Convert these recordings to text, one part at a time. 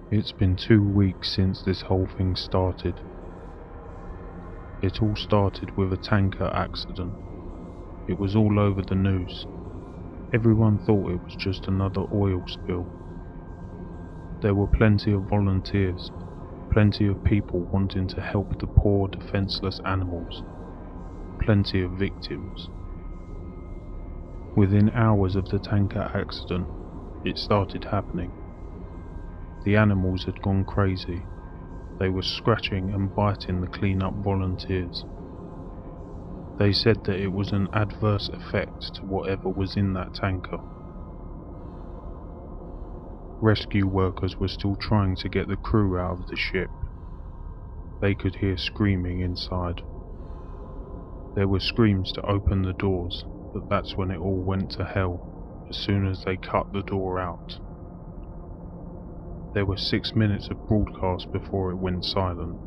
It's been 2 weeks since this whole thing started. It all started with a tanker accident. It was all over the news. Everyone thought it was just another oil spill. There were plenty of volunteers, plenty of people wanting to help the poor defenseless animals, plenty of victims. Within hours of the tanker accident, it started happening. The animals had gone crazy. They were scratching and biting the clean-up volunteers. They said that it was an adverse effect to whatever was in that tanker. Rescue workers were still trying to get the crew out of the ship. They could hear screaming inside. There were screams to open the doors, but that's when it all went to hell as soon as they cut the door out. There were 6 minutes of broadcast before it went silent.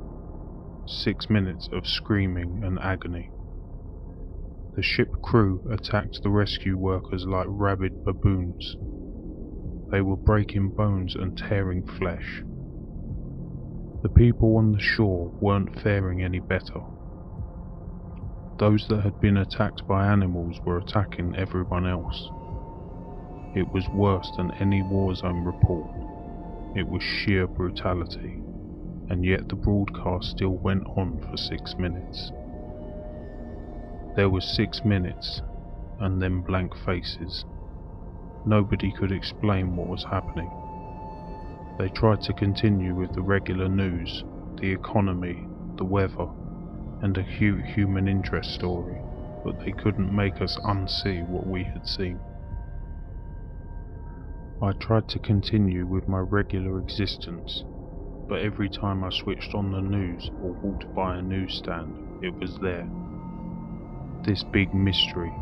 6 minutes of screaming and agony. The ship crew attacked the rescue workers like rabid baboons. They were breaking bones and tearing flesh. The people on the shore weren't faring any better. Those that had been attacked by animals were attacking everyone else. It was worse than any war zone report. It was sheer brutality, and yet the broadcast still went on for 6 minutes. There was 6 minutes, and then blank faces. Nobody could explain what was happening. They tried to continue with the regular news, the economy, the weather, and a human interest story, but they couldn't make us unsee what we had seen. I tried to continue with my regular existence, but every time I switched on the news or walked by a newsstand, it was there. This big mystery.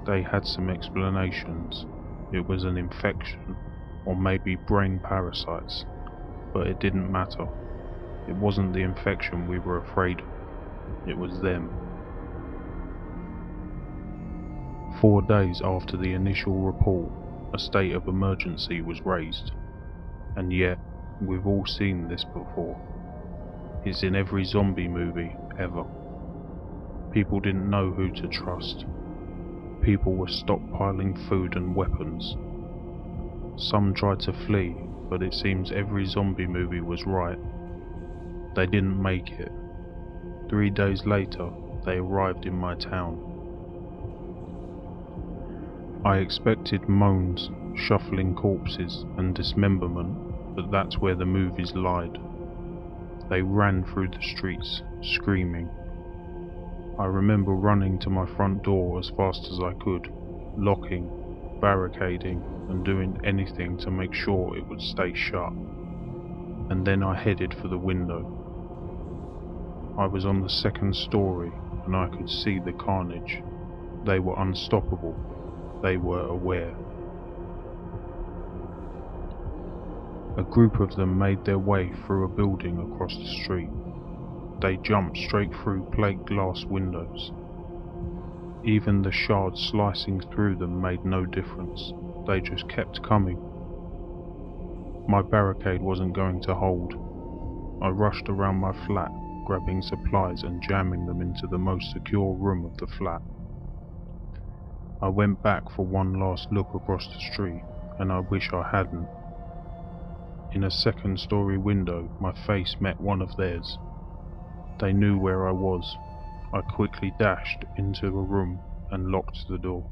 They had some explanations. It was an infection, or maybe brain parasites, but it didn't matter. It wasn't the infection we were afraid of. It was them. 4 days after the initial report, a state of emergency was raised, and yet we've all seen this before. It's in every zombie movie ever. People didn't know who to trust. People were stockpiling food and weapons. Some tried to flee, but it seems every zombie movie was right. They didn't make it. 3 days later, they arrived in my town. I expected moans, shuffling corpses, and dismemberment, but that's where the movies lied. They ran through the streets, screaming. I remember running to my front door as fast as I could, locking, barricading, and doing anything to make sure it would stay shut. And then I headed for the window. I was on the 2nd story, and I could see the carnage. They were unstoppable. They were aware. A group of them made their way through a building across the street. They jumped straight through plate glass windows. Even the shards slicing through them made no difference. They just kept coming. My barricade wasn't going to hold. I rushed around my flat, grabbing supplies and jamming them into the most secure room of the flat. I went back for one last look across the street, and I wish I hadn't. In a 2nd story window, my face met one of theirs. They knew where I was. I quickly dashed into a room and locked the door.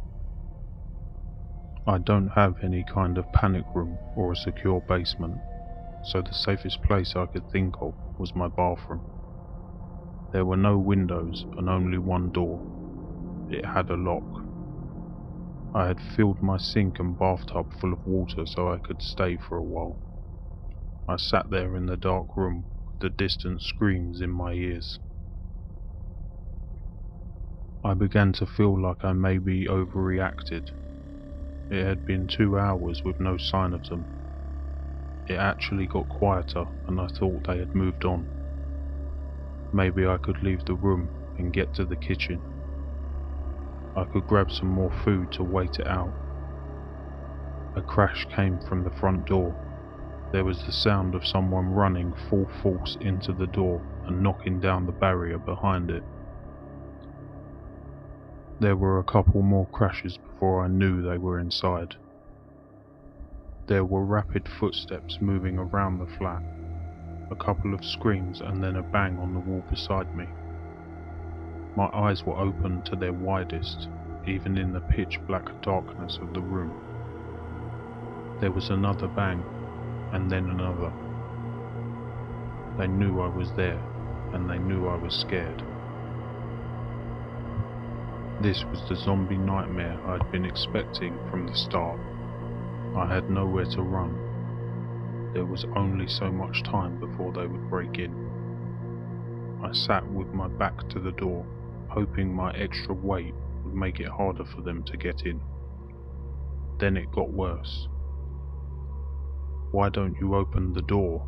I don't have any kind of panic room or a secure basement, so the safest place I could think of was my bathroom. There were no windows and only one door. It had a lock. I had filled my sink and bathtub full of water so I could stay for a while. I sat there in the dark room with the distant screams in my ears. I began to feel like I maybe overreacted. It had been 2 hours with no sign of them. It actually got quieter and I thought they had moved on. Maybe I could leave the room and get to the kitchen. I could grab some more food to wait it out. A crash came from the front door. There was the sound of someone running full force into the door and knocking down the barrier behind it. There were a couple more crashes before I knew they were inside. There were rapid footsteps moving around the flat, a couple of screams and then a bang on the wall beside me. My eyes were open to their widest, even in the pitch black darkness of the room. There was another bang, and then another. They knew I was there, and they knew I was scared. This was the zombie nightmare I'd been expecting from the start. I had nowhere to run. There was only so much time before they would break in. I sat with my back to the door, hoping my extra weight would make it harder for them to get in. Then it got worse. "Why don't you open the door?"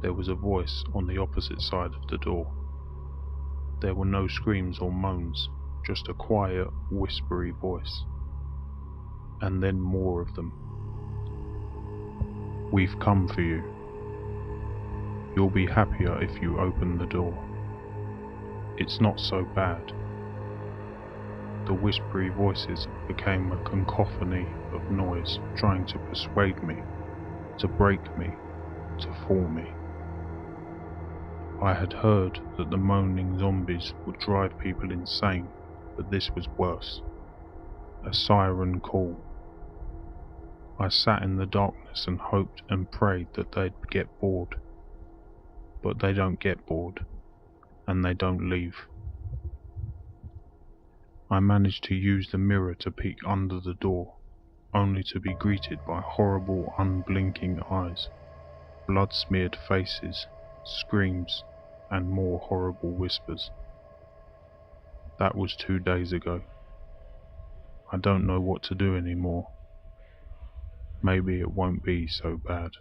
There was a voice on the opposite side of the door. There were no screams or moans, just a quiet, whispery voice. And then more of them. "We've come for you. You'll be happier if you open the door. It's not so bad." The whispery voices became a cacophony of noise trying to persuade me, to break me, to fool me. I had heard that the moaning zombies would drive people insane, but this was worse. A siren call. I sat in the darkness and hoped and prayed that they'd get bored. But they don't get bored, and they don't leave. I managed to use the mirror to peek under the door, only to be greeted by horrible unblinking eyes, blood-smeared faces, screams, and more horrible whispers. That was 2 days ago. I don't know what to do anymore. Maybe it won't be so bad.